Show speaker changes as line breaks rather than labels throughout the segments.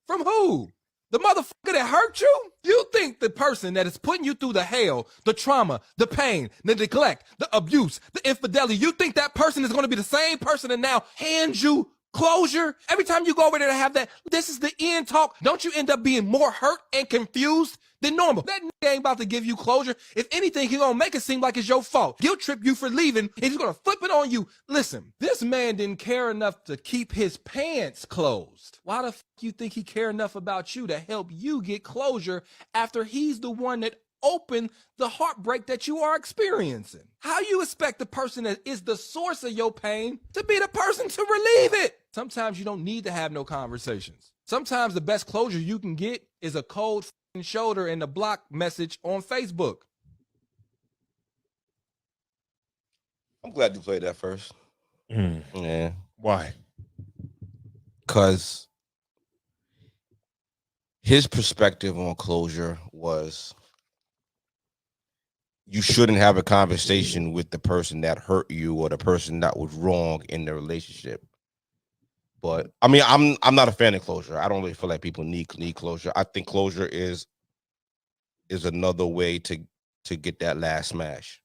From who? The motherfucker that hurt you? You think the person that is putting you through the hell, the trauma, the pain, the neglect, the abuse, the infidelity, you think that person is going to be the same person and now hand you closure? Every time you go over there to have that, this is the end talk, don't you end up being more hurt and confused than normal? That nigga ain't about to give you closure. If anything, he gonna make it seem like it's your fault. Guilt trip you for leaving, and he's gonna flip it on you. Listen, this man didn't care enough to keep his pants closed. Why the fuck you think he care enough about you to help you get closure after he's the one that opened the heartbreak that you are experiencing? How you expect the person that is the source of your pain to be the person to relieve it? Sometimes you don't need to have no conversations. Sometimes the best closure you can get is a cold shoulder and a block message on Facebook.
I'm glad you played that first. Yeah.
Why?
Because his perspective on closure was you shouldn't have a conversation with the person that hurt you or the person that was wrong in the relationship. But I mean, I'm not a fan of closure. I don't really feel like people need closure. I think closure is another way to get that last smash.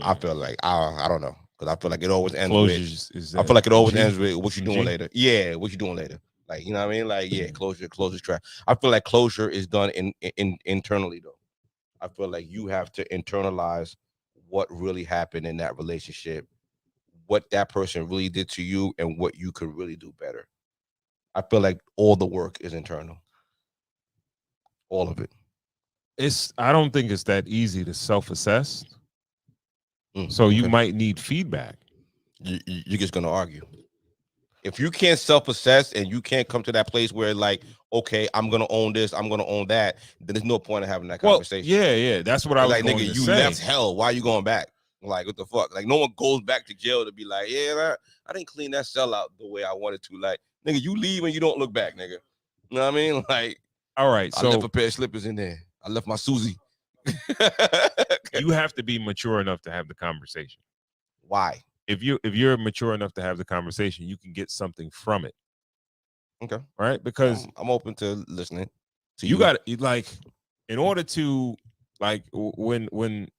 I feel like I don't know, because I feel like it always ends with. I feel like it always ends with what you doing later. Yeah, what you doing later. Like, you know what I mean? Like, yeah, closure's trash. I feel like closure is done in internally though. I feel like you have to internalize what really happened in that relationship, what that person really did to you, and what you could really do better. I feel like all the work is internal. All of it.
I don't think it's that easy to self-assess. So you might need feedback.
You're just gonna argue. If you can't self-assess and you can't come to that place where, like, okay, I'm gonna own this, I'm gonna own that, then there's no point in having that conversation.
Yeah, that's what I was
like.
Going
Nigga,
to
you
say.
left hell. Why are you going back? Like, what the fuck? Like, no one goes back to jail to be like, yeah, I didn't clean that cell out the way I wanted to. Like, nigga, you leave and you don't look back, nigga. You know what I mean? Like,
all right,
I left a pair of slippers in there. I left my Susie.
You have to be mature enough to have the conversation.
Why?
If you're mature enough to have the conversation, you can get something from it.
Okay.
Right? Because
I'm open to listening. To
you got to, like, in order to, like, when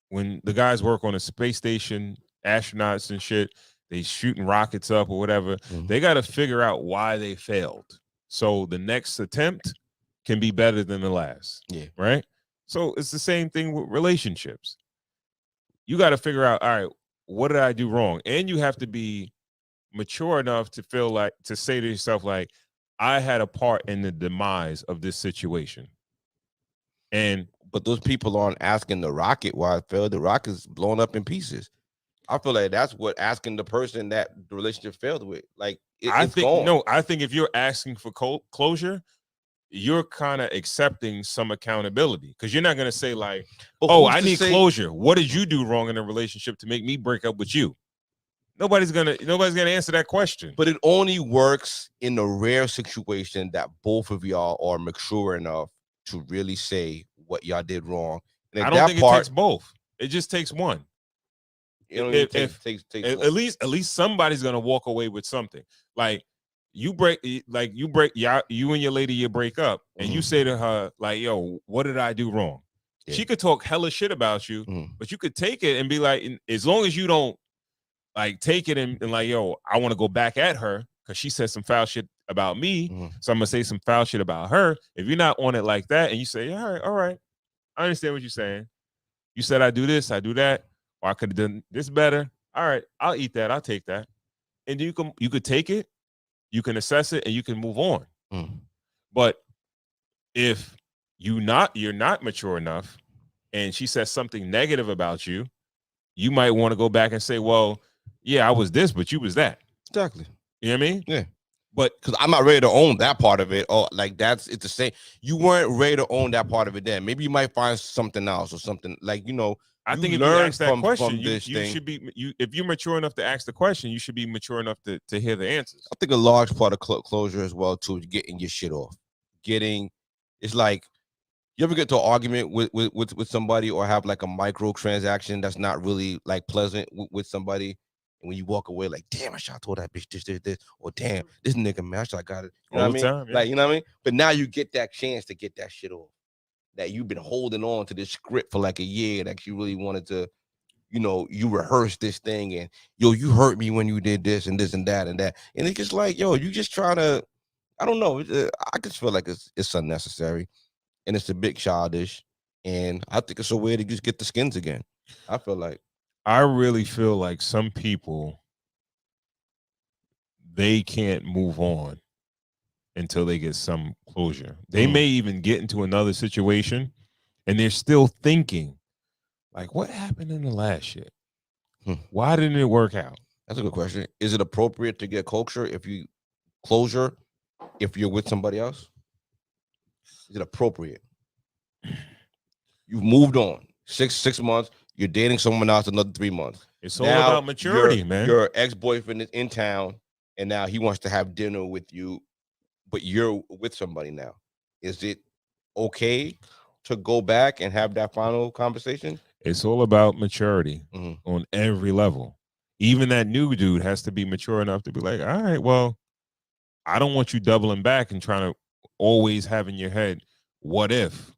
the guys work on a space station, astronauts and shit, they shooting rockets up or whatever, they got to figure out why they failed. So the next attempt can be better than the last.
Yeah.
Right? So it's the same thing with relationships. You got to figure out, all right, what did I do wrong? And you have to be mature enough to feel like, to say to yourself, like, I had a part in the demise of this situation. But
those people aren't asking the rocket why it failed. The rocket's blown up in pieces. I feel like that's what asking the person that the relationship failed with. Like,
I think if you're asking for closure, you're kind of accepting some accountability, because you're not going to say, like, oh, I need closure. What did you do wrong in a relationship to make me break up with you? Nobody's gonna answer that question.
But it only works in the rare situation that both of y'all are mature enough to really say what y'all did wrong. And
I don't think it takes both. It just takes one.
At
least somebody's gonna walk away with something. Like, you and your lady, you break up, and you say to her, like, yo, what did I do wrong? Yeah. She could talk hella shit about you, but you could take it and be like, as long as you don't, like, take it and like, yo, I want to go back at her because she said some foul shit about me, so I'm gonna say some foul shit about her. If you're not on it like that, and you say, all right, I understand what you're saying. You said I do this, I do that, or I could have done this better. All right, I'll eat that, I'll take that. And you could take it, you can assess it, and you can move on. But if you're not mature enough, and she says something negative about you, you might want to go back and say, well, yeah, I was this, but you was that.
Exactly.
You know what I mean?
Yeah. But because I'm not ready to own that part of it, or like it's the same. You weren't ready to own that part of it then. Maybe you might find something else or something, like, you know.
I think if you ask that question, you should be. If you're mature enough to ask the question, you should be mature enough to hear the answers.
I think a large part of closure as well too is getting your shit off. It's like, you ever get to an argument with somebody, or have like a micro transaction that's not really like pleasant with somebody, And when you walk away, like, damn, I should have told that bitch this, or damn, this nigga, man, I should have got it. You know
All
what I
the
mean?
time, yeah.
Like, you know what I mean? But now you get that chance to get that shit off. That you've been holding on to this script for like a year that you really wanted to, you know, you rehearsed this thing and, yo, you hurt me when you did this and this and that and that. And it's just like, yo, you just trying to, I don't know. I just feel like it's unnecessary and it's a bit childish. And I think it's a way to just get the skins again. I feel like.
I really feel like some people, they can't move on until they get some closure. They may even get into another situation and they're still thinking, like, what happened in the last shit? Why didn't it work out?
That's a good question. Is it appropriate to get closure if you're with somebody else? Is it appropriate? You've moved on. Six months. You're dating someone else another 3 months.
It's all about maturity, man.
Your ex-boyfriend is in town, and now he wants to have dinner with you, but you're with somebody now. Is it okay to go back and have that final conversation?
It's all about maturity on every level. Even that new dude has to be mature enough to be like, all right, well, I don't want you doubling back and trying to always have in your head, what if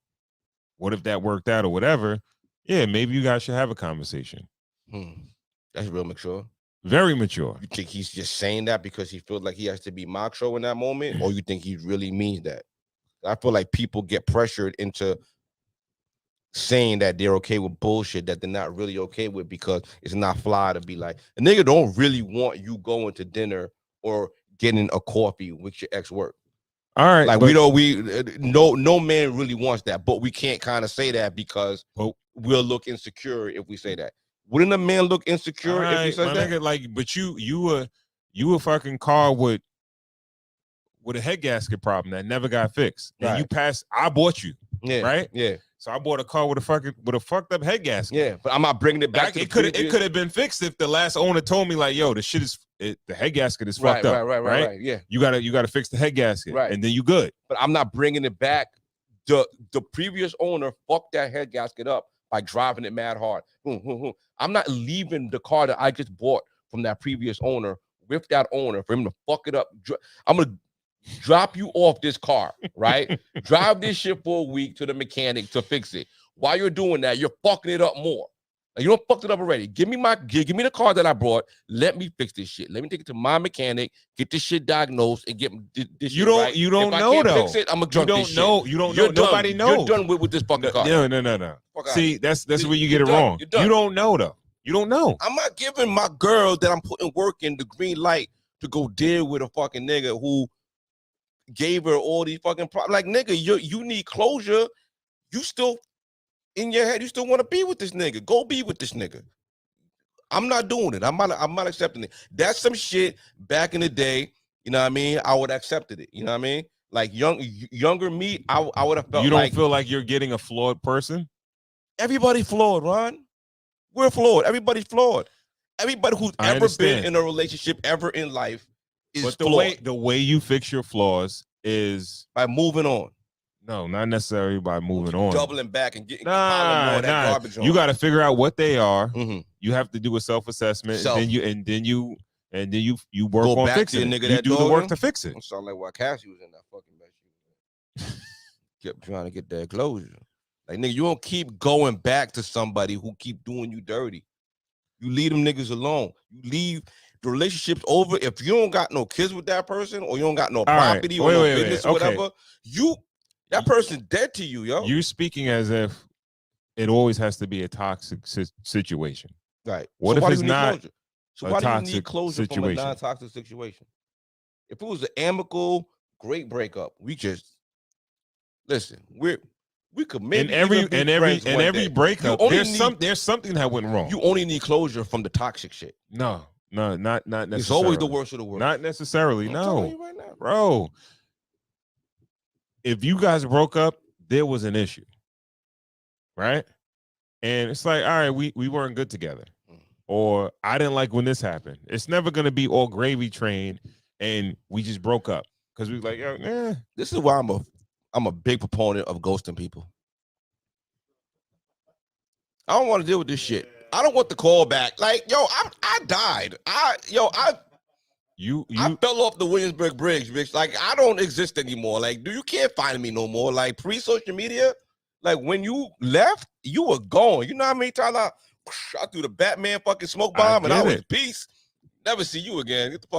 that worked out or whatever? Yeah, maybe you guys should have a conversation.
That's real mature.
Very mature.
You think he's just saying that because he feels like he has to be macho in that moment, or you think he really means that? I feel like people get pressured into saying that they're okay with bullshit that they're not really okay with because it's not fly to be like, a nigga don't really want you going to dinner or getting a coffee with your ex-work.
All right.
Like, no man really wants that, but we can't kind of say that because we'll look insecure if we say that. Wouldn't a man look insecure if he says that?
Nigga, like, but you a fucking car with a head gasket problem that never got fixed. And you passed, I bought you.
Yeah.
Right?
Yeah.
So I bought a car with a fucked up head gasket.
Yeah, but I'm not bringing it back.
It could have been fixed if the last owner told me, like, yo, the head gasket is fucked up. Right.
Yeah.
You gotta fix the head gasket.
Right.
And then you good.
But I'm not bringing it back. The previous owner fucked that head gasket up by driving it mad hard. I'm not leaving the car that I just bought from that previous owner with that owner for him to fuck it up. I'm gonna drop you off this car, right? Drive this shit for a week to the mechanic to fix it. While you're doing that, you're fucking it up more. Like, you don't fucked it up already. Give me the car that I brought. Let me fix this shit. Let me take it to my mechanic, get this shit diagnosed, and get this shit right.
You don't
if
know
I can't
though.
Fix it, I'm gonna
you don't know. You don't know. Nobody knows.
You're done with this fucking car.
No. See, that's where you get it wrong. You don't know though. You don't know.
I'm not giving my girl that I'm putting work in the green light to go deal with a fucking nigga who gave her all these fucking problems. Like, nigga, you need closure. You still in your head, you still want to be with this nigga. Go be with this nigga. I'm not doing it. I'm not accepting it. That's some shit back in the day. You know what I mean? I would have accepted it. You know what I mean? Like younger me, I would have felt.
You don't feel like you're getting a flawed person?
Everybody flawed, Ron. We're flawed. Everybody's flawed. Everybody who's ever been in a relationship ever in life is flawed.
The way you fix your flaws is
by moving on.
No, not necessarily by moving on.
Doubling back and getting that garbage on.
You got to figure out what they are. You have to do a self-assessment, and then you work on fixing it. You do the work to fix it.
It sound like why Cassie was in that fucking mess. Kept trying to get that closure. Like, nigga, you don't keep going back to somebody who keep doing you dirty. You leave them niggas alone. You leave the relationship's over. If you don't got no kids with that person, or you don't got no property or no business or whatever, that person's dead to you, yo.
You're speaking as if it always has to be a toxic situation.
Right.
What if it's not?
So why do you need closure from a non-toxic situation? If it was an amicable, great breakup, we just listen. We could maybe
in every breakup, there's something that went wrong.
You only need closure from the toxic shit.
No, not necessarily.
It's always the worst of the worst.
Not necessarily.
I'm
no,
telling you right now.
Bro. If you guys broke up, there was an issue, right? And it's like, all right, we weren't good together, or I didn't like when this happened. It's never gonna be all gravy train, and we just broke up because we were like,
This is why I'm a big proponent of ghosting people. I don't want to deal with this shit. I don't want the call back. Like, yo, I died. I fell off the Williamsburg Bridge, bitch. Like, I don't exist anymore. Like, you can't find me no more. Like, pre-social media, like, when you left, you were gone. You know how many times I threw the Batman fucking smoke bomb and I was peace. Never see you again. Get the fuck